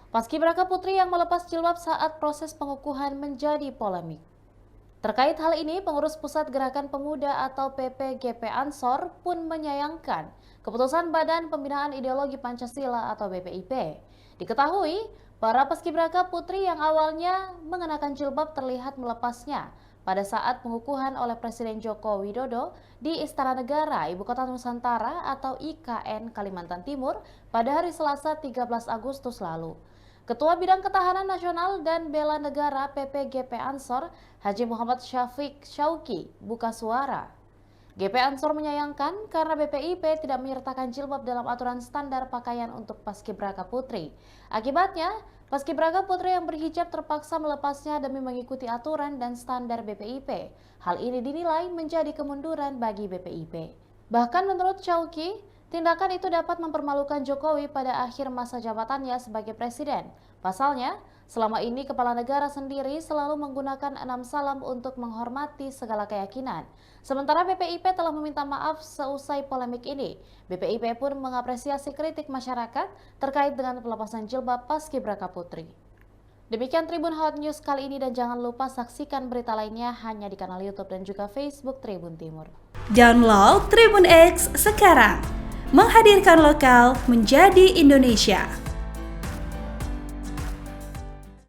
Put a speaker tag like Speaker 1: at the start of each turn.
Speaker 1: Paskibraka putri yang melepas jilbab saat proses pengukuhan menjadi polemik. Terkait hal ini, pengurus Pusat Gerakan Pemuda atau PPGP Ansor pun menyayangkan keputusan Badan Pembinaan Ideologi Pancasila atau BPIP. Diketahui, para paskibraka putri yang awalnya mengenakan jilbab terlihat melepasnya pada saat pengukuhan oleh Presiden Joko Widodo di Istana Negara, Ibu Kota Nusantara atau IKN Kalimantan Timur pada hari Selasa 13 Agustus lalu. Ketua Bidang Ketahanan Nasional dan Bela Negara PPGP Ansor, Haji Muhammad Syafiq Syauki, buka suara. GP Ansor menyayangkan karena BPIP tidak menyertakan jilbab dalam aturan standar pakaian untuk paskibraka putri. Akibatnya, paskibraka putri yang berhijab terpaksa melepasnya demi mengikuti aturan dan standar BPIP. Hal ini dinilai menjadi kemunduran bagi BPIP. Bahkan menurut Syauki, tindakan itu dapat mempermalukan Jokowi pada akhir masa jabatannya sebagai presiden. Pasalnya, selama ini kepala negara sendiri selalu menggunakan 6 salam untuk menghormati segala keyakinan. Sementara BPIP telah meminta maaf seusai polemik ini. BPIP pun mengapresiasi kritik masyarakat terkait dengan pelepasan jilbab paskibraka putri. Demikian Tribun Hot News kali ini dan jangan lupa saksikan berita lainnya hanya di kanal YouTube dan juga Facebook Tribun Timur.
Speaker 2: Download Tribun X sekarang, menghadirkan lokal menjadi Indonesia.